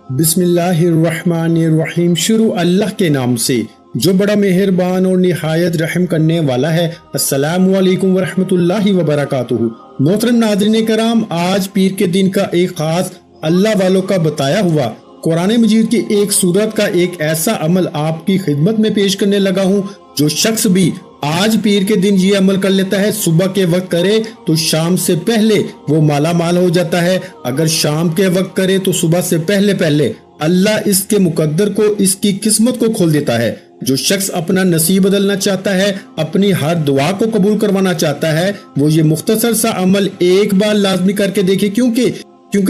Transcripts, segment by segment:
बिस्मिल्लाहिर्रहमानिर्रहीम। शुरू अल्लाह के नाम से जो बड़ा मेहरबान और निहायत रहम करने वाला है। अस्सलामु अलैकुम वरहमतुल्लाहि वबरकातुहू। मोहतरम नाज़रीन कराम, आज पीर के दिन का एक खास अल्लाह वालों का बताया हुआ कुरान मजीद की एक सूरत का एक ऐसा अमल आपकी खिदमत में पेश करने लगा हूँ। जो शख्स भी आज पीर के दिन ये अमल कर लेता है, सुबह के वक्त करे तो शाम से पहले वो माला माल हो जाता है। अगर शाम के वक्त करे तो सुबह से पहले पहले अल्लाह इसके मुकद्दर को, इसकी किस्मत को खोल देता है। जो शख्स अपना नसीब बदलना चाहता है, अपनी हर दुआ को कबूल करवाना चाहता है, वो ये मुख्तसर सा अमल एक बार लाजमी करके देखे, क्योंकि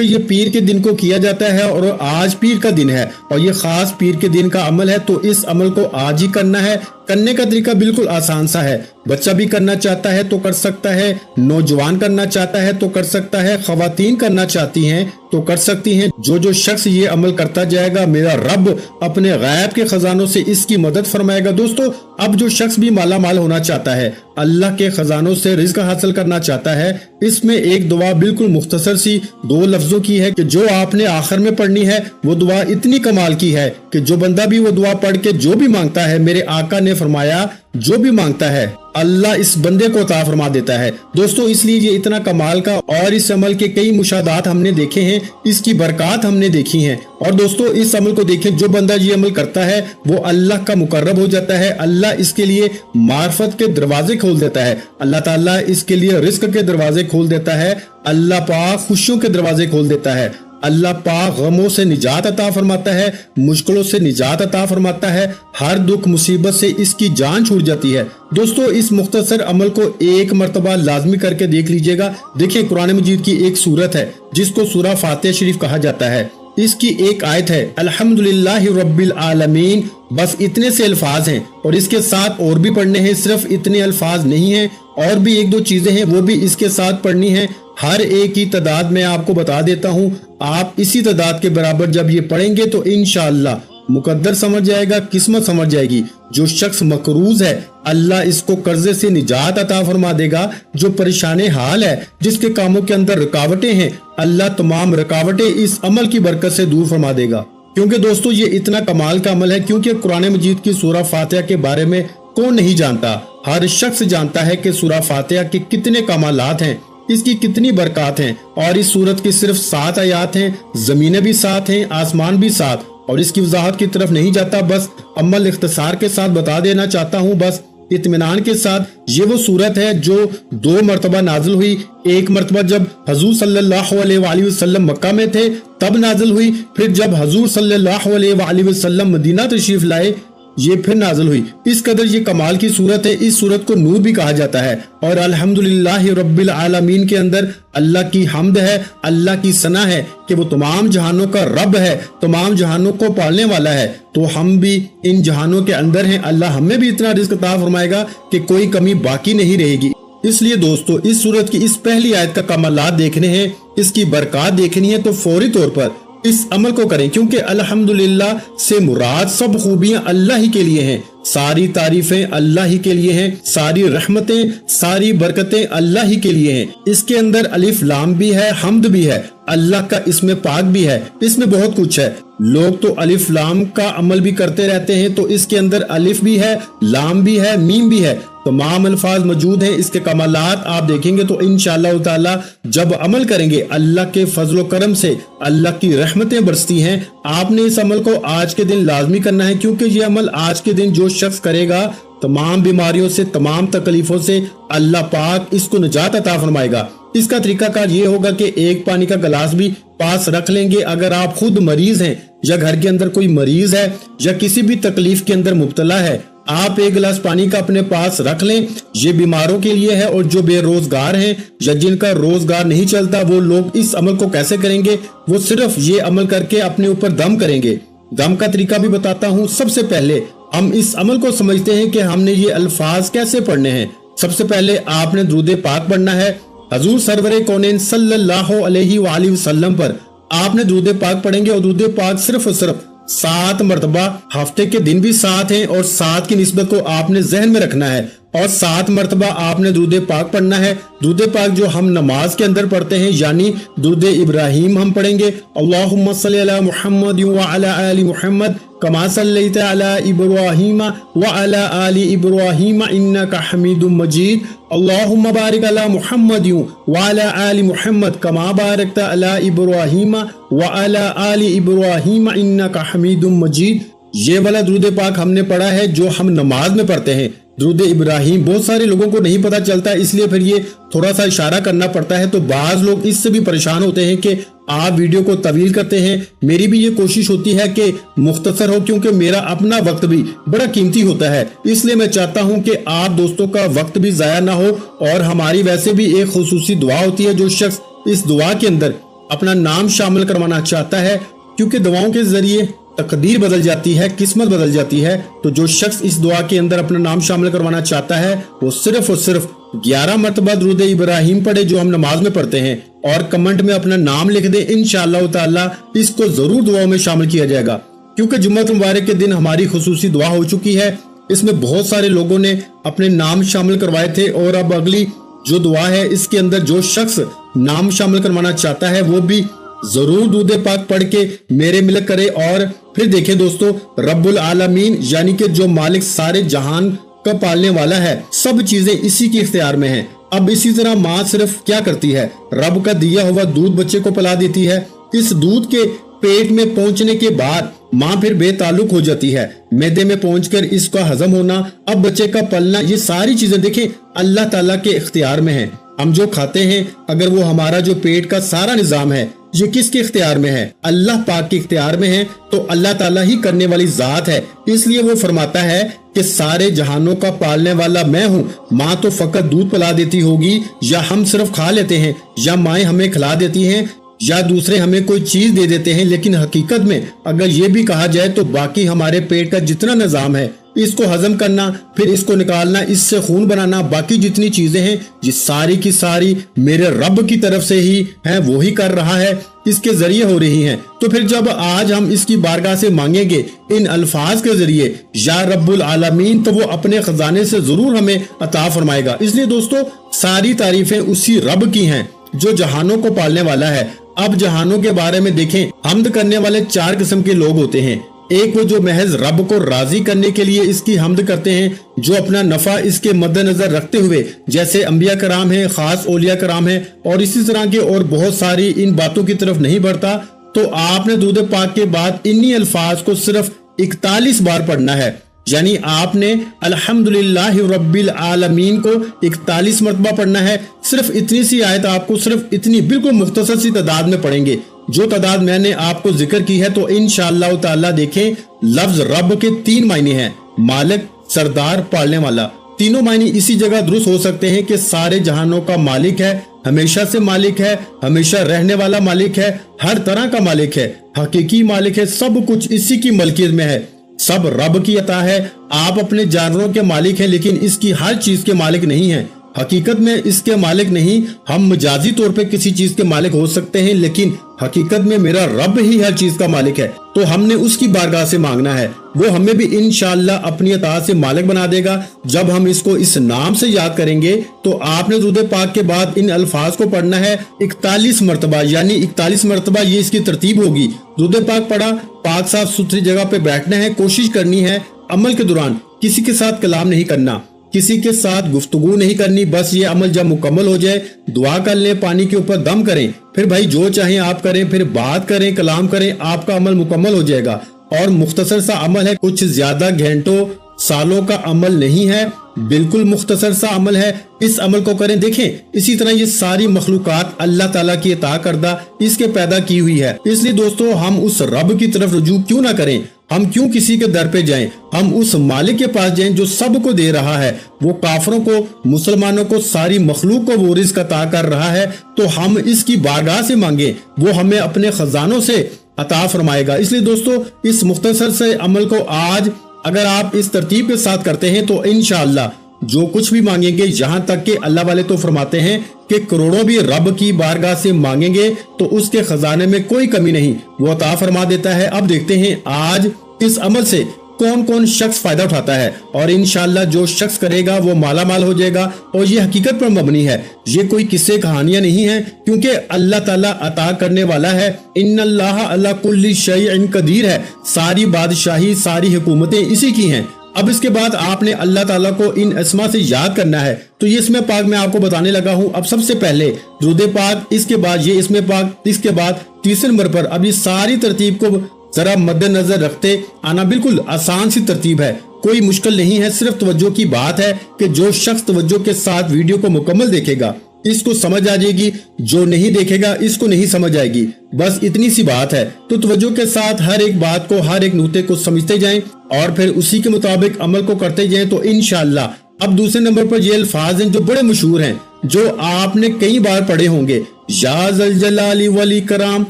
ये पीर के दिन को किया जाता है और आज पीर का दिन है और ये खास पीर के दिन का अमल है। तो इस अमल को आज ही करना है। करने का तरीका बिल्कुल आसान सा है। बच्चा भी करना चाहता है तो कर सकता है, नौजवान करना चाहता है तो कर सकता है, खवातीन करना चाहती हैं तो कर सकती हैं। जो शख्स ये अमल करता जाएगा, मेरा रब अपने गैब के खजानों से इसकी मदद फरमाएगा। दोस्तों, अब जो शख्स भी माला माल होना चाहता है, अल्लाह के खजानों से रिज़्क हासिल करना चाहता है, इसमें एक दुआ बिल्कुल मुख्तसर सी 2 लफ्जों की है कि जो आपने आखिर में पढ़नी है। वो दुआ इतनी कमाल की है कि जो बंदा भी वो दुआ पढ़ के जो भी मांगता है, मेरे आका ने फरमाया जो भी मांगता है अल्लाह इस बंदे को अता फरमा देता है। दोस्तों, इसलिए ये इतना कमाल का और इस अमल के कई मुशादात हमने देखे हैं, इसकी बरकत हमने देखी हैं। और दोस्तों, इस अमल को देखें, जो बंदा ये अमल करता है वो अल्लाह का मुकर्रब हो जाता है। अल्लाह इसके लिए मार्फत के दरवाजे खोल देता है। अल्लाह ताला इसके लिए रिस्क के दरवाजे खोल देता है। अल्लाह पाक खुशियों के दरवाजे खोल देता है। अल्लाह पाक गमों से निजात अता फरमाता है, मुश्किलों से निजात अता फरमाता है। हर दुख मुसीबत से इसकी जान छूट जाती है। दोस्तों, इस मुख्तसर अमल को एक मर्तबा लाजमी करके देख लीजिएगा। देखिए, कुरान मजीद की एक सूरत है जिसको सूरा फातिहा शरीफ कहा जाता है। इसकी एक आयत है अल्हम्दुलिल्लाहि रब्बिल आलमीन। बस इतने से अल्फाज हैं और इसके साथ और भी पढ़ने हैं। सिर्फ इतने अल्फाज नहीं हैं, और भी 1-2 चीजें हैं वो भी इसके साथ पढ़नी है। हर एक की तादाद मैं आपको बता देता हूँ। आप इसी तादाद के बराबर जब ये पढ़ेंगे तो इंशाअल्लाह मुकद्दर समझ जाएगा, किस्मत समझ जाएगी। जो शख्स मकरूज है, अल्लाह इसको कर्जे से निजात अता फरमा देगा। जो परेशान हाल है, जिसके कामों के अंदर रुकावटें हैं, अल्लाह तमाम रुकावटें इस अमल की बरकत से दूर फरमा देगा। क्योंकि दोस्तों, ये इतना कमाल का अमल है, क्योंकि कुरान मजीद की सूरा फातिहा के बारे में कौन नहीं जानता। हर शख्स जानता है कि सूरा फातिहा के कितने कमालात हैं, इसकी कितनी बरकत हैं। और इस सूरत की सिर्फ 7 आयात हैं, जमीनें भी 7 हैं, आसमान भी 7। और इसकी वजाहत की तरफ नहीं जाता, बस अमल इख्तिसार के साथ बता देना चाहता हूँ, बस इत्मीनान के साथ। ये वो सूरत है जो 2 मरतबा नाजिल हुई। एक मरतबा जब हजूर सल्लल्लाहु अलैहि वसल्लम मक्का में थे तब नाजिल हुई। फिर जब हजूर सल्लल्लाहु अलैहि वसल्लम मदीना तशरीफ लाए, ये फिर नाजिल हुई। इस कदर ये कमाल की सूरत है। इस सूरत को नूर भी कहा जाता है। और अल्हम्दुलिल्लाहि रब्बिल आलमीन के अंदर अल्लाह की हम्द है, अल्लाह की सना है कि वो तमाम जहानों का रब है, तमाम जहानों को पालने वाला है। तो हम भी इन जहानों के अंदर हैं। अल्लाह हमें भी इतना रिज़्क अता फरमाएगा कि कोई कमी बाकी नहीं रहेगी। इसलिए दोस्तों, इस सूरत की इस पहली आयत का कमालात देखने हैं, इसकी बरकत देखनी है, तो फौरी तौर पर इस अमल को करें। क्योंकि अल्हम्दुलिल्लाह से मुराद सब खूबियां अल्लाह ही के लिए हैं, सारी तारीफें अल्लाह ही के लिए हैं, सारी रहमतें, सारी बरकतें अल्लाह ही के लिए हैं। इसके अंदर अलिफ लाम भी है, हम्द भी है, अल्लाह का इसमें पाक भी है, इसमें बहुत कुछ है। लोग तो अलिफ लाम का अमल भी करते रहते हैं, तो इसके अंदर अलिफ भी है, लाम भी है, मीम भी है, तमाम अल्फाज मौजूद हैं। इसके कमालात आप देखेंगे तो इंशाअल्लाह ताला जब अमल करेंगे, अल्लाह के फजलो करम से अल्लाह की रहमतें बरसती हैं। आपने इस अमल को आज के दिन लाजमी करना है, क्योंकि ये अमल आज के दिन जो शख्स करेगा, तमाम बीमारियों से, तमाम तकलीफों से अल्लाह पाक इसको निजात अता फरमाएगा। इसका तरीकाकार ये होगा कि एक पानी का गिलास भी पास रख लेंगे। अगर आप खुद मरीज हैं या घर के अंदर कोई मरीज है या किसी भी तकलीफ के अंदर मुब्तला है, आप 1 गिलास पानी का अपने पास रख लें। ये बीमारों के लिए है। और जो बेरोजगार हैं या जिनका रोजगार नहीं चलता, वो लोग इस अमल को कैसे करेंगे? वो सिर्फ ये अमल करके अपने ऊपर दम करेंगे। दम का तरीका भी बताता हूँ। सबसे पहले हम इस अमल को समझते हैं कि हमने ये अल्फाज कैसे पढ़ने हैं। सबसे पहले आपने दुरूद पाक पढ़ना है। हजूर सरवरे कौनैन सल्लल्लाहु अलैहि वसल्लम पर आपने दुरूद पाक पढ़ेंगे। और दुरूद पाक सिर्फ और सिर्फ 7 मरतबा, हफ्ते के दिन भी 7 हैं और 7 की निस्बत को आपने जहन में रखना है। और 7 मरतबा आपने दुरूद पाक पढ़ना है। दुरूद पाक जो हम नमाज के अंदर पढ़ते हैं यानी दुरूद इब्राहिम हम पढ़ेंगे, अल्लाहुम्मा सल्ली अला मुहम्मद व अला आलि मुहम्मद कमा सल्लैता अला इब्राहीम व अला आलि इब्राहीम इन्नका हमीदुम मजीद, अल्लाहुम्मा बारिक अला मुहम्मद व अला आलि मुहम्मद कमा बारकता अला इब्राहीम व अला आलि इब्राहीम इन्नका हमीदुम मजीद। ये वाला दुरूद पाक हमने पढ़ा है जो हम नमाज में पढ़ते हैं। दुरूद इब्राहिम बहुत सारे लोगों को नहीं पता चलता, इसलिए फिर ये थोड़ा सा इशारा करना पड़ता है। तो बाज लोग इससे भी परेशान होते हैं कि आप वीडियो को तवील करते हैं। मेरी भी ये कोशिश होती है कि मुख्तसर हो, क्योंकि मेरा अपना वक्त भी बड़ा कीमती होता है। इसलिए मैं चाहता हूं कि आप दोस्तों का वक्त भी जाया ना हो। और हमारी वैसे भी एक खुसूसी दुआ होती है, जो शख्स इस दुआ के अंदर अपना नाम शामिल करवाना चाहता है, क्योंकि दुआओं के जरिए तकदीर बदल जाती है, किस्मत बदल जाती है। तो जो शख्स इस दुआ के अंदर अपना नाम शामिल करवाना चाहता है वो सिर्फ और सिर्फ 11 मरतबा दुरूद इब्राहिम पढ़े जो हम नमाज में पढ़ते हैं, और कमेंट में अपना नाम लिख दे। इंशाअल्लाह ताला इसको जरूर दुआओं में शामिल किया जाएगा, क्योंकि जुम्मत मुबारक के दिन हमारी खुसूसी दुआ हो चुकी है। इसमें बहुत सारे लोगों ने अपने नाम शामिल करवाए थे, और अब अगली जो दुआ है इसके अंदर जो शख्स नाम शामिल करवाना चाहता है वो भी जरूर दुरूद पाक पढ़ के मेरे मिलक करे। और फिर देखें दोस्तों, रब्बुल आलमीन यानी कि जो मालिक सारे जहान का पालने वाला है, सब चीजें इसी के इख्तियार में हैं। अब इसी तरह माँ सिर्फ क्या करती है, रब का दिया हुआ दूध बच्चे को पिला देती है। इस दूध के पेट में पहुंचने के बाद माँ फिर बेताल्लुक हो जाती है, मैदे में पहुंचकर इसका हजम होना, अब बच्चे का पलना, ये सारी चीजें देखें अल्लाह ताला के इख्तियार में है। हम जो खाते हैं, अगर वो हमारा जो पेट का सारा निजाम है ये किसके इख्तियार में है, अल्लाह पाक के इख्तियार में है। तो अल्लाह ताला ही करने वाली जात है, इसलिए वो फरमाता है कि सारे जहानों का पालने वाला मैं हूँ। माँ तो फकत दूध पिला देती होगी, या हम सिर्फ खा लेते हैं, या माएँ हमें खिला देती हैं, या दूसरे हमें कोई चीज दे देते हैं। लेकिन हकीकत में अगर ये भी कहा जाए तो बाकी हमारे पेट का जितना निजाम है, इसको हजम करना, फिर इसको निकालना, इससे खून बनाना, बाकी जितनी चीजें हैं ये सारी की सारी मेरे रब की तरफ से ही है, वो ही कर रहा है, इसके जरिए हो रही हैं। तो फिर जब आज हम इसकी बारगाह से मांगेंगे इन अल्फाज के जरिए या रब्बुल आलमीन, तो वो अपने खजाने से जरूर हमें अता फरमाएगा। इसलिए दोस्तों सारी तारीफें उसी रब की हैं जो जहानों को पालने वाला है। अब जहानों के बारे में देखें, हम्द करने वाले 4 किस्म के लोग होते हैं। एक वो जो महज रब को राजी करने के लिए इसकी हम्द करते हैं, जो अपना नफा इसके मद्देनजर रखते हुए, जैसे अंबिया कराम है, खास औलिया कराम है, और इसी तरह के और बहुत सारी इन बातों की तरफ नहीं बढ़ता। तो आपने दुरूद पाक के बाद इन्हीं अल्फाज को सिर्फ 41 बार पढ़ना है, यानी आपने अल्हम्दुलिल्लाहि रब्बिल आलमीन को 41 मरतबा पढ़ना है। सिर्फ इतनी सी आयत आपको सिर्फ इतनी बिल्कुल मुख्तसर सी तादाद में पढ़ेंगे, जो तादाद मैंने आपको जिक्र की है। तो इंशाअल्लाह ताला देखें, लफ्ज रब के 3 मायने हैं, मालिक, सरदार, पालने वाला। तीनों मायने इसी जगह दुरुस्त हो सकते हैं कि सारे जहानों का मालिक है, हमेशा से मालिक है, हमेशा रहने वाला मालिक है, हर तरह का मालिक है, हकीकी मालिक है, सब कुछ इसी की मलकियत में है, सब रब की अता है। आप अपने जानवरों के मालिक हैं, लेकिन इसकी हर चीज के मालिक नहीं हैं। हकीकत में इसके मालिक नहीं, हम मजाजी तौर पे किसी चीज के मालिक हो सकते हैं, लेकिन हकीकत में मेरा रब ही हर चीज का मालिक है। तो हमने उसकी बारगाह से मांगना है, वो हमें भी इंशाअल्लाह अपनी अता से मालिक बना देगा जब हम इसको इस नाम से याद करेंगे। तो आपने दुरूद पाक के बाद इन अल्फाज को पढ़ना है 41 मरतबा, यानी 41 मरतबा ये इसकी तरतीब होगी। दुरूद पाक पढ़ा, पाक साफ सुथरी जगह पे बैठना है, कोशिश करनी है अमल के दौरान किसी के साथ कलाम नहीं करना, किसी के साथ गुफ्तगू नहीं करनी। बस ये अमल जब मुकम्मल हो जाए दुआ कर लें, पानी के ऊपर दम करें, फिर भाई जो चाहे आप करें, फिर बात करें, कलाम करें, आपका अमल मुकम्मल हो जाएगा। और मुख्तसर सा अमल है, कुछ ज्यादा घंटों सालों का अमल नहीं है, बिल्कुल मुख्तसर सा अमल है। इस अमल को करें। देखें इसी तरह ये सारी मखलूकात अल्लाह ताला की अता करदा इसके पैदा की हुई है। इसलिए दोस्तों हम उस रब की तरफ रुजू क्यों ना करें, हम क्यों किसी के दर पे जाएं, हम उस मालिक के पास जाएं जो सबको दे रहा है। वो काफरों को, मुसलमानों को, सारी मखलूक को वो रिज़्क अता कर रहा है। तो हम इसकी बारगाह से मांगे, वो हमें अपने खजानों से अता फरमाएगा। इसलिए दोस्तों इस मुख्तसर से अमल को आज अगर आप इस तरतीब के साथ करते हैं तो इंशाअल्लाह जो कुछ भी मांगेंगे, यहाँ तक कि अल्लाह वाले तो फरमाते हैं कि करोड़ों भी रब की बारगाह से मांगेंगे तो उसके खजाने में कोई कमी नहीं, वो अता फरमा देता है। अब देखते हैं आज इस अमल से कौन कौन शख्स फायदा उठाता है, और इंशाल्लाह जो शख्स करेगा वो माला माल हो जाएगा। और ये हकीकत पर मबनी है, ये कोई किस्से कहानियां नहीं है, क्योंकि अल्लाह ताला अता करने वाला है। इन्नल्लाह अला कुल्ली शैइन कदीर है, सारी बादशाही सारी हुकूमतें इसी की हैं। अब इसके बाद आपने अल्लाह ताला को इन अस्मा से याद करना है। तो ये इसमें पाक मैं आपको बताने लगा हूँ। अब सबसे पहले दुरूद पाक, इसके बाद ये इसमें पाक, इसके बाद तीसरे नंबर पर। अब ये सारी तरतीब को जरा मद्देनजर रखते आना, बिल्कुल आसान सी तरतीब है, कोई मुश्किल नहीं है। सिर्फ तवज्जो की बात है कि जो शख्स तवज्जो के साथ वीडियो को मुकम्मल देखेगा इसको समझ आ जाएगी, जो नहीं देखेगा इसको नहीं समझ आएगी, बस इतनी सी बात है। तो तवज्जो के साथ हर एक बात को, हर एक नुक्ते को समझते जाएं और फिर उसी के मुताबिक अमल को करते जाएं तो इंशाअल्लाह। अब दूसरे नंबर पर ये अल्फाज हैं जो बड़े मशहूर हैं, जो आपने कई बार पढ़े होंगे। या ज़ल जलाली वल इकराम,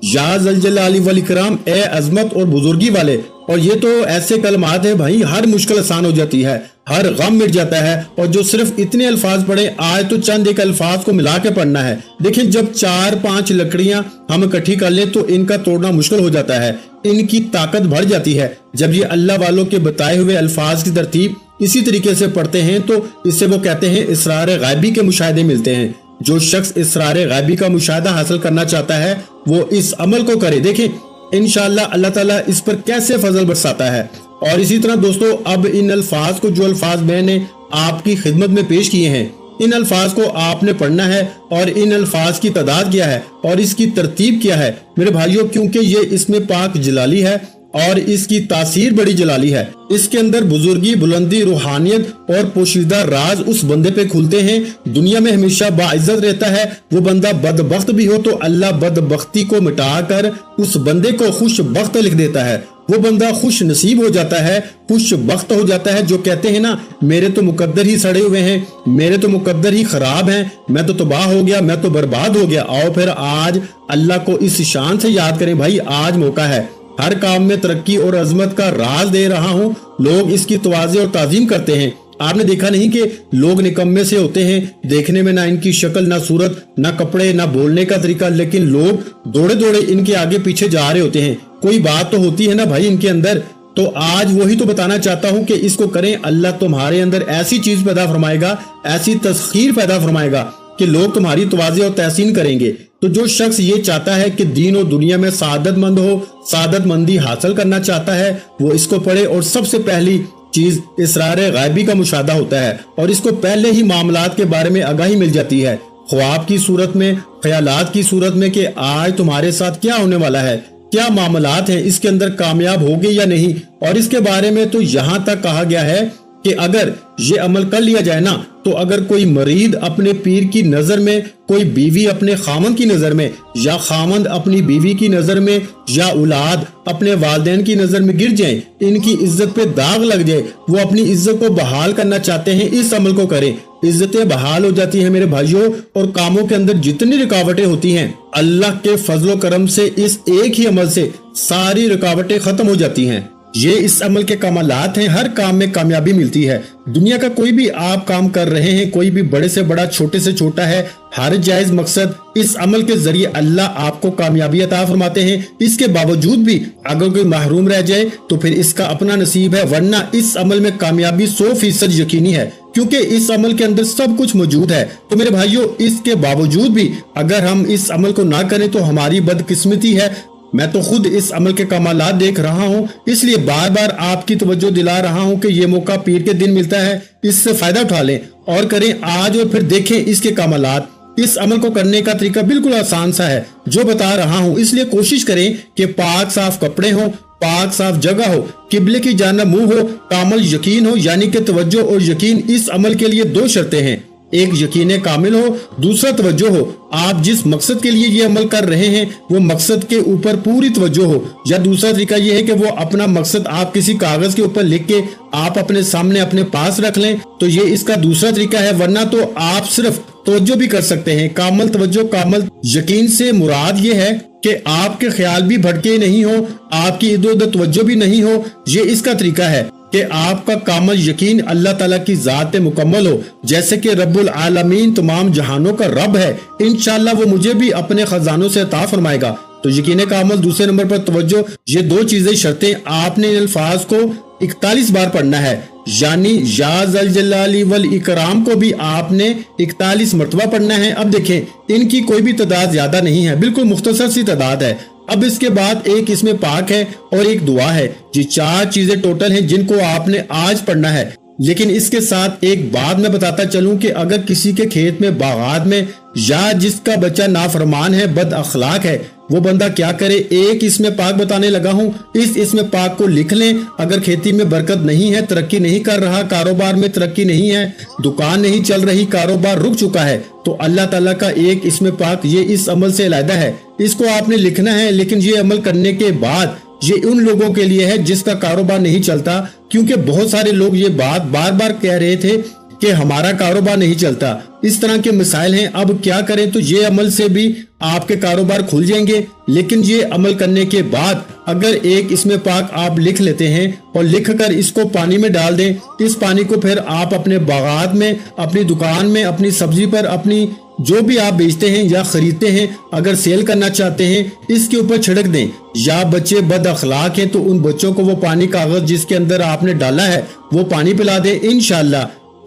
या ज़ल जलाली वल इकराम, ए अजमत और बुजुर्गी वाले। और ये तो ऐसे कलमात है भाई, हर मुश्किल आसान हो जाती है, हर गम मिट जाता है। और जो सिर्फ इतने अल्फाज पढ़े, आज तो चंद एक अल्फाज को मिला के पढ़ना है। देखिए, जब 4-5 लकड़ियां हम इकट्ठी कर लें तो इनका तोड़ना मुश्किल हो जाता है, इनकी ताकत बढ़ जाती है। जब ये अल्लाह वालों के बताए हुए अल्फाज की तरतीब इसी तरीके से पढ़ते हैं तो इससे वो कहते हैं इसरार गैबी के मुशाहिदे मिलते हैं। जो शख्स इसरार गैबी का मुशाहिदा हासिल करना चाहता है वो इस अमल को करे। देखें इंशाअल्लाह अल्लाह ताला इस पर कैसे फजल बरसाता है। और इसी तरह दोस्तों, अब इन अल्फाज को, जो अल्फाज मैंने आपकी खिदमत में पेश किए हैं, इन अल्फाज को आपने पढ़ना है और इन अल्फाज की तादाद क्या है और इसकी तरतीब क्या है मेरे भाइयों, क्योंकि ये इसमें पाक जलाली है और इसकी तासीर बड़ी जलाली है। इसके अंदर बुजुर्गी, बुलंदी, रूहानियत और पोशीदा राज उस बंदे पे खुलते हैं। दुनिया में हमेशा बाइज्जत रहता है। वो बंदा बदबख्त भी हो तो अल्लाह बदबख्ती को मिटाकर उस बंदे को खुश बख्त लिख देता है। वो बंदा खुश नसीब हो जाता है, खुश बख्त हो जाता है। जो कहते हैं ना, मेरे तो मुकद्दर ही सड़े हुए हैं, मेरे तो मुकद्दर ही खराब हैं, मैं तो तबाह हो गया, मैं तो बर्बाद हो गया। आओ फिर आज अल्लाह को इस शान से याद करें। भाई आज मौका है, हर काम में तरक्की और अजमत का राज दे रहा हूँ। लोग इसकी तवाज़े और ताज़ीम करते हैं। आपने देखा नहीं कि लोग निकम्मे से होते हैं, देखने में ना इनकी शक्ल, ना सूरत, ना कपड़े, ना बोलने का तरीका, लेकिन लोग दौड़े दौड़े इनके आगे पीछे जा रहे होते हैं। कोई बात तो होती है ना भाई इनके अंदर। तो आज वही तो बताना चाहता हूँ कि इसको करें। अल्लाह तुम्हारे अंदर ऐसी चीज पैदा फरमाएगा, ऐसी तस्खीर पैदा फरमाएगा कि लोग तुम्हारी तवाज़े और तहसीन करेंगे। तो जो शख्स ये चाहता है कि दीन और दुनिया में सादतमंद हो, सादतमंदी हासिल करना चाहता है, वो इसको पढ़े। और सबसे पहली चीज इसरार गैबी का मुशाहदा होता है और इसको पहले ही मामलात के बारे में आगाही मिल जाती है, ख्वाब की सूरत में, ख्यालात की सूरत में, कि आज तुम्हारे साथ क्या होने वाला है, क्या मामलात है, इसके अंदर कामयाब होगे या नहीं। और इसके बारे में तो यहाँ तक कहा गया है कि अगर ये अमल कर लिया जाए ना, तो अगर कोई मरीद अपने पीर की नजर में, कोई बीवी अपने खामंद की नजर में, या खामंद अपनी बीवी की नजर में, या औलाद अपने वालिदैन की नजर में गिर जाए, इनकी इज्जत पे दाग लग जाए, वो अपनी इज्जत को बहाल करना चाहते हैं, इस अमल को करें। इज्जतें बहाल हो जाती हैं मेरे भाइयों। और कामों के अंदर जितनी रुकावटें होती हैं, अल्लाह के फजलो करम से इस एक ही अमल से सारी रुकावटें खत्म हो जाती हैं। ये इस अमल के कमालात हैं, हर काम में कामयाबी मिलती है। दुनिया का कोई भी आप काम कर रहे हैं, कोई भी बड़े से बड़ा, छोटे से छोटा है, हर जायज मकसद, इस अमल के जरिए अल्लाह आपको कामयाबी अता फरमाते हैं। इसके बावजूद भी अगर कोई महरूम रह जाए तो फिर इसका अपना नसीब है, वरना इस अमल में कामयाबी 100% यकीनी है, क्योंकि इस अमल के अंदर सब कुछ मौजूद है। तो मेरे भाइयों, इसके बावजूद भी अगर हम इस अमल को ना करें तो हमारी बदकिस्मती है। मैं तो खुद इस अमल के कमालात देख रहा हूँ, इसलिए बार बार आपकी तवज्जो दिला रहा हूँ कि ये मौका पीर के दिन मिलता है, इससे फायदा उठा लें और करें आज, और फिर देखें इसके कमालात। इस अमल को करने का तरीका बिल्कुल आसान सा है जो बता रहा हूँ, इसलिए कोशिश करें कि पाक साफ कपड़े हो, पाक साफ जगह हो, किबले की जानिब मुंह हो, कामल यकीन हो, यानी कि तवज्जो और यकीन। इस अमल के लिए 2 शर्तें हैं, एक यकीन कामिल हो, दूसरा तवज्जो हो। आप जिस मकसद के लिए ये अमल कर रहे हैं वो मकसद के ऊपर पूरी तवज्जो हो। या दूसरा तरीका ये है कि वो अपना मकसद आप किसी कागज के ऊपर लिख के आप अपने सामने अपने पास रख लें, तो ये इसका दूसरा तरीका है। वरना तो आप सिर्फ तवज्जो भी कर सकते हैं। कामल तवज्जो, कामल यकीन से मुराद ये है कि आपके ख्याल भी भटके नहीं हो, आपकी इधर उधर तवज्जो भी नहीं हो। ये इसका तरीका है कि आपका कामल यकीन अल्लाह ताला की जात पे मुकम्मल हो, जैसे कि रब्बुल आलमीन तमाम जहानों का रब है। इंशाअल्लाह वो मुझे भी अपने खजानों से अता फरमाएगा। तो यकीन का अमल, दूसरे नंबर पर तवज्जो, ये दो चीजें शर्तें, आपने इन अल्फाज को 41 बार पढ़ना है, यानी या ज़ल जलाली वल इकराम को भी आपने 41 मरतबा पढ़ना है। अब देखें इनकी कोई भी तादाद ज्यादा नहीं है, बिल्कुल मुख्तसर सी तादाद है। अब इसके बाद एक इसमें पाक है और एक दुआ है, ये 4 चीजें टोटल हैं जिनको आपने आज पढ़ना है। लेकिन इसके साथ एक बात मैं बताता चलूं कि अगर किसी के खेत में, बागात में, या जिसका बच्चा नाफरमान है, बद अखलाक है, वो बंदा क्या करे, एक इसमें पाक बताने लगा हूं, इस इसमें पाक को लिख लें। अगर खेती में बरकत नहीं है, तरक्की नहीं कर रहा, कारोबार में तरक्की नहीं है, दुकान नहीं चल रही, कारोबार रुक चुका है, तो अल्लाह ताला का एक इसमें पाक ये इस अमल से अलहदा है, इसको आपने लिखना है। लेकिन ये अमल करने के बाद ये उन लोगों के लिए है जिसका कारोबार नहीं चलता, क्योंकि बहुत सारे लोग ये बात बार बार कह रहे थे कि हमारा कारोबार नहीं चलता, इस तरह के मसाइल हैं। अब क्या करें, तो ये अमल से भी आपके कारोबार खुल जाएंगे। लेकिन ये अमल करने के बाद अगर एक इसमें पाक आप लिख लेते हैं और लिख कर इसको पानी में डाल दें, इस पानी को फिर आप अपने बागात में, अपनी दुकान में, अपनी सब्जी पर, अपनी जो भी आप बेचते हैं या खरीदते हैं, अगर सेल करना चाहते हैं, इसके ऊपर छिड़क दें। या बच्चे बद अखलाक हैं तो उन बच्चों को वो पानी, कागज जिसके अंदर आपने डाला है, वो पानी पिला दें।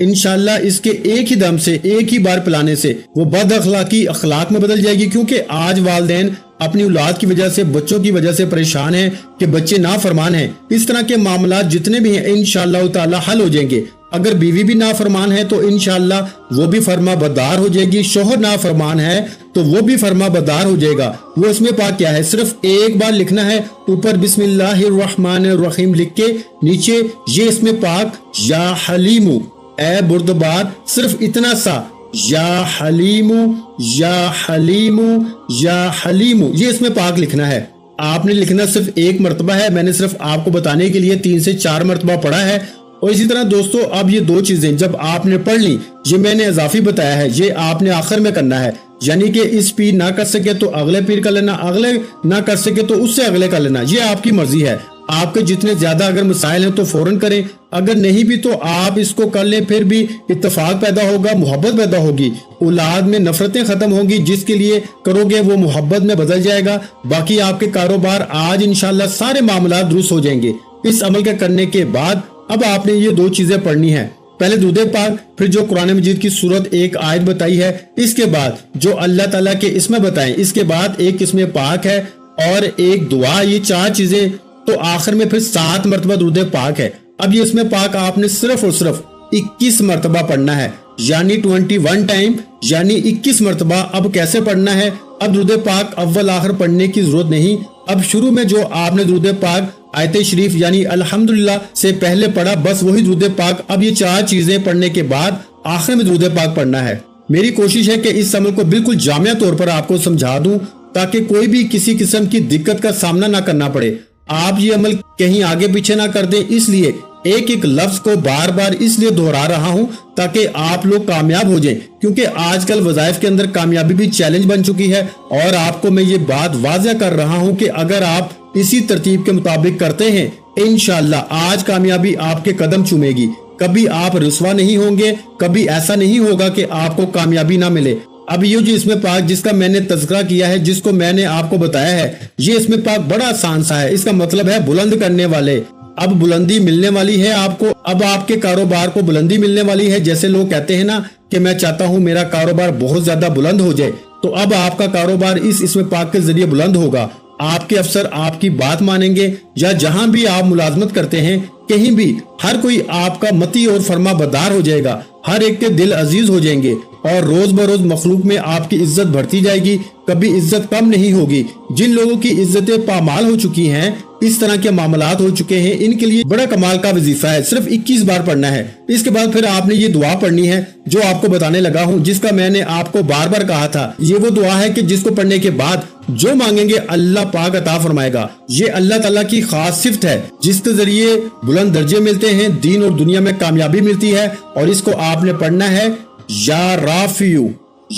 इंशाल्लाह इसके एक ही दम से, एक ही बार पिलाने से वो बद अखलाकी अखलाक में बदल जाएगी। क्योंकि आज वालिदैन अपनी औलाद की वजह से, बच्चों की वजह से परेशान हैं कि बच्चे नाफरमान हैं। इस तरह के मामला जितने भी हैं इंशाअल्लाह ताला हल हो जाएंगे। अगर बीवी भी नाफरमान है तो इंशाअल्लाह वो भी फर्मा बरदार हो जाएगी, शोहर नाफरमान है तो वो भी फर्मा बरदार हो जाएगा। वो इसमें पाक क्या है, सिर्फ एक बार लिखना है, ऊपर बिस्मिल्लाहिर्रहमानिर्रहीम लिख के नीचे ये इसमें पाक या हलीमु, ए बुर्दबार, सिर्फ इतना सा, या हलीमु, या हलीमु, या हलीमु, ये इसमें पाक लिखना है। आपने लिखना सिर्फ एक मरतबा है, मैंने सिर्फ आपको बताने के लिए 3 से 4 मरतबा पढ़ा है। और इसी तरह दोस्तों, अब ये 2 चीजें जब आपने पढ़ ली, ये मैंने इजाफी बताया है, ये आपने आखिर में करना है। यानी कि इस पीर ना कर सके तो अगले पीर का लेना, अगले ना कर सके तो उससे अगले का लेना, ये आपकी मर्जी है। आपके जितने ज्यादा अगर मसाइल हैं तो फौरन करें, अगर नहीं भी तो आप इसको कर लें, फिर भी इत्तेफाक पैदा होगा, मोहब्बत पैदा होगी, औलाद में नफरतें खत्म होंगी, जिसके लिए करोगे वो मोहब्बत में बदल जाएगा। बाकी आपके कारोबार आज इंशाल्लाह सारे मामला दुरुस्त हो जाएंगे। इस अमल के करने के बाद अब आपने ये 2 चीजें पढ़नी है, पहले दुरूद पाक, फिर जो कुरान मजीद की सूरत एक आयत बताई है, इसके बाद जो अल्लाह ताला के इसमें बताएं, इसके बाद एक इसमें पाक है और एक दुआ, ये 4 चीजें, तो आखिर में फिर 7 मरतबा दुरूद पाक है। अब ये इसमें पाक आपने सिर्फ और सिर्फ 21 मरतबा पढ़ना है, यानी 21 टाइम, यानी 21 मरतबा। अब कैसे पढ़ना है, अब दुरूद पाक अव्वल आखिर पढ़ने की जरूरत नहीं। अब शुरू में जो आपने दुरूद पाक आयत शरीफ यानी अल्हम्दुलिल्लाह से पहले पढ़ा, बस वही दुरूद पाक। अब ये 4 चीजें पढ़ने के बाद आखिर में दुरूद पाक पढ़ना है। मेरी कोशिश है कि इस अमल को बिल्कुल जामिया तौर पर आपको समझा दूं, ताकि कोई भी किसी किस्म की दिक्कत का सामना ना करना पड़े। आप ये अमल कहीं आगे पीछे ना कर दें, इसलिए एक एक लफ्ज को बार बार इसलिए दोहरा रहा हूं ताकि आप लोग कामयाब हो जाएं, क्योंकि आजकल वज़ाइफ के अंदर कामयाबी भी चैलेंज बन चुकी है। और आपको मैं ये बात वाज़ह कर रहा हूं कि अगर आप इसी तरतीब के मुताबिक करते हैं, इंशाअल्लाह आज कामयाबी आपके कदम चूमेगी। कभी आप रुसवा नहीं होंगे, कभी ऐसा नहीं होगा कि आपको कामयाबी ना मिले। अब ये जो इसमें पाक जिसका मैंने तज़किरा किया है, जिसको मैंने आपको बताया है, ये इसमें पाक बड़ा आसान सा है। इसका मतलब है बुलंद करने वाले। अब बुलंदी मिलने वाली है आपको, अब आपके कारोबार को बुलंदी मिलने वाली है। जैसे लोग कहते हैं ना कि मैं चाहता हूं मेरा कारोबार बहुत ज्यादा बुलंद हो जाए, तो अब आपका कारोबार इसमें पाक के जरिए बुलंद होगा। आपके अफसर आपकी बात मानेंगे, या जहां भी आप मुलाजमत करते हैं कहीं भी हर कोई आपका मती और फर्मा बरदार हो जाएगा, हर एक के दिल अजीज हो जाएंगे और रोज बरोज मखलूक में आपकी इज्जत बढ़ती जाएगी, कभी इज्जत कम नहीं होगी। जिन लोगों की इज्जतें पामाल हो चुकी हैं, इस तरह के मामलात हो चुके हैं, इनके लिए बड़ा कमाल का वजीफा है, सिर्फ 21 बार पढ़ना है। इसके बाद फिर आपने ये दुआ पढ़नी है जो आपको बताने लगा हूँ, जिसका मैंने आपको बार बार कहा था। ये वो दुआ है कि जिसको पढ़ने के बाद जो मांगेंगे अल्लाह पाक अता फरमाएगा। ये अल्लाह ताला की खास सिफ्त है जिसके जरिए बुलंद दर्जे मिलते हैं, दीन और दुनिया में कामयाबी मिलती है। और इसको आपने पढ़ना है, या राफियू,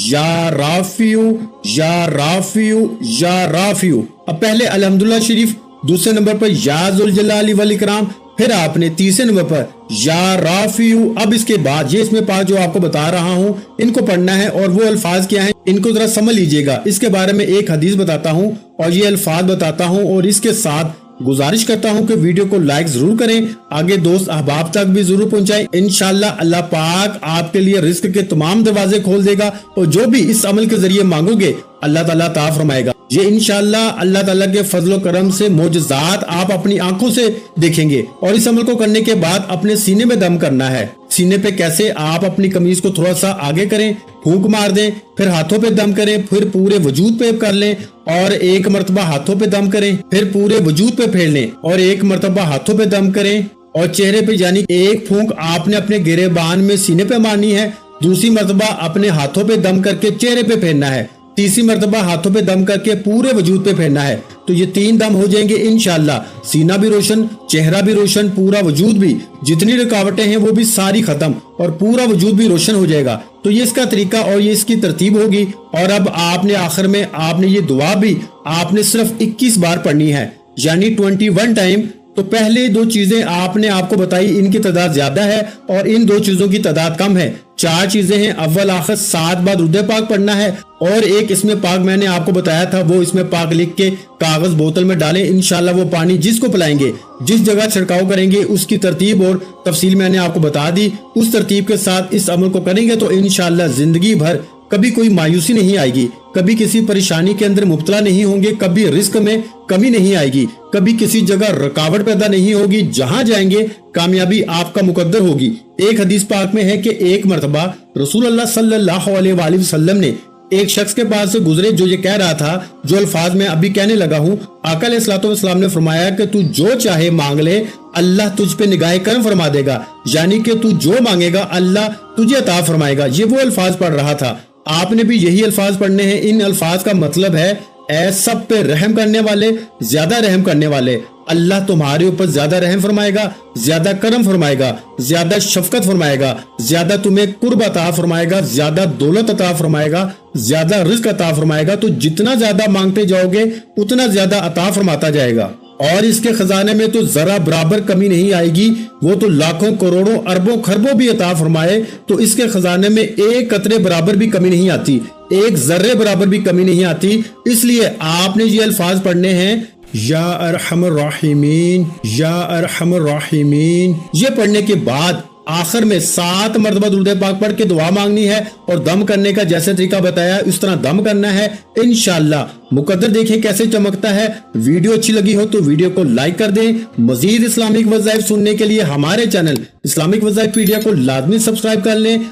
या राफियू, या राफियू, या राफियू। अब पहले अल्हम्दुलिल्लाह शरीफ, दूसरे नंबर पर या ज़ुल जलाली वल इकराम, फिर आपने तीसरे नंबर पर या राफियू। अब इसके बाद ये इसमें पाक जो आपको बता रहा हूँ इनको पढ़ना है और वो अल्फाज क्या हैं इनको जरा समझ लीजिएगा। इसके बारे में एक हदीस बताता हूँ और ये अल्फाज बताता हूँ और इसके साथ गुजारिश करता हूँ कि वीडियो को लाइक जरूर करें, आगे दोस्त अहबाब तक भी जरूर पहुंचाएं। इंशाल्लाह अल्लाह पाक आपके लिए रिस्क के तमाम दरवाजे खोल देगा और जो भी इस अमल के जरिए मांगोगे अल्लाह ताला अता फरमाएगा। ये इंशाल्लाह अल्लाह ताला के फजलो करम से मोजज़ात आप अपनी आंखों से देखेंगे। और इस अमल को करने के बाद अपने सीने में दम करना है। सीने पे कैसे, आप अपनी कमीज को थोड़ा सा आगे करें, फूंक मार दें, फिर हाथों पे दम करें, फिर पूरे वजूद पे कर लें और एक मरतबा हाथों पे दम करें, फिर पूरे वजूद पे फेर लें और एक मरतबा हाथों पे दम करें और चेहरे पे, यानी एक फूंक आपने अपने गिरेबान में सीने पे मारनी है, दूसरी मरतबा अपने हाथों पे दम करके चेहरे पे फेरना है, तीसरी मरतबा हाथों पे दम करके पूरे वजूद पे फेरना है। तो ये 3 दम हो जाएंगे इंशाल्लाह। सीना भी रोशन, चेहरा भी रोशन, पूरा वजूद भी, जितनी रुकावटें हैं वो भी सारी खत्म और पूरा वजूद भी रोशन हो जाएगा। तो ये इसका तरीका और ये इसकी तरतीब होगी। और अब आपने आखिर में आपने ये दुआ भी आपने सिर्फ 21 बार पढ़नी है, यानी 21 टाइम। तो पहले 2 चीजें आपने आपको बताई, इनकी तादाद ज्यादा है और इन 2 चीजों की तादाद कम है। 4 चीजें हैं, अव्वल आखिर 7 बार दुरूद पाक पढ़ना है और एक इसमें पाक मैंने आपको बताया था वो इसमें पाक लिख के कागज बोतल में डालें। इंशाल्लाह वो पानी जिसको पिलाएंगे, जिस जगह छिड़काव करेंगे, उसकी तरतीब और तफसील मैंने आपको बता दी। उस तरतीब के साथ इस अमल को करेंगे तो इंशाल्लाह जिंदगी भर कभी कोई मायूसी नहीं आएगी, कभी किसी परेशानी के अंदर मुब्तला नहीं होंगे, कभी रिस्क में कमी नहीं आएगी, कभी किसी जगह रुकावट पैदा नहीं होगी। जहां जाएंगे कामयाबी आपका मुकद्दर होगी। एक हदीस पाक में है कि एक मरतबा रसूलुल्लाह सल्लल्लाहु अलैहि वसल्लम ने एक शख्स के पास से गुजरे जो ये कह रहा था, जो अल्फाज मैं अभी कहने लगा हूँ। आका अलैहिस्सलातु वस्सलाम ने फरमाया कि तू जो चाहे मांग ले, अल्लाह तुझ पे निगाह करम फरमा देगा, यानी कि तू जो मांगेगा अल्लाह तुझे अता फरमाएगा। ये वो अल्फाज पढ़ रहा था। आपने भी यही अल्फाज पढ़ने हैं। इन अल्फाज का मतलब है ऐ सब पे रहम करने वाले, ज्यादा रहम करने वाले, अल्लाह तुम्हारे ऊपर ज्यादा रहम फरमाएगा, ज्यादा करम फरमाएगा, ज्यादा शफकत फरमाएगा, ज्यादा तुम्हें कुर्ब अता फरमाएगा, ज्यादा दौलत अता फरमाएगा, ज्यादा रिज़्क अता फरमाएगा। तो जितना ज्यादा मांगते जाओगे उतना ज्यादा अता फरमाता जाएगा और इसके खजाने में तो जरा बराबर कमी नहीं आएगी। वो तो लाखों करोड़ों अरबों खरबों भी अता फरमाए तो इसके खजाने में एक कतरे बराबर भी कमी नहीं आती, एक जर्रे बराबर भी कमी नहीं आती। इसलिए आपने ये अल्फाज पढ़ने हैं, या अरहमर राहिमीन, या अरहमर राहिमीन। ये पढ़ने के बाद आखिर में 7 मरतबा दुरूद पाक पढ़ के दुआ मांगनी है और दम करने का जैसे तरीका बताया उस तरह दम करना है। इंशाल्लाह मुकद्दर देखें कैसे चमकता है। वीडियो अच्छी लगी हो तो वीडियो को लाइक कर दें। मजीद इस्लामिक वज़ाइफ सुनने के लिए हमारे चैनल इस्लामिक वज़ाइफ पीडिया को लाजमी सब्सक्राइब कर लें।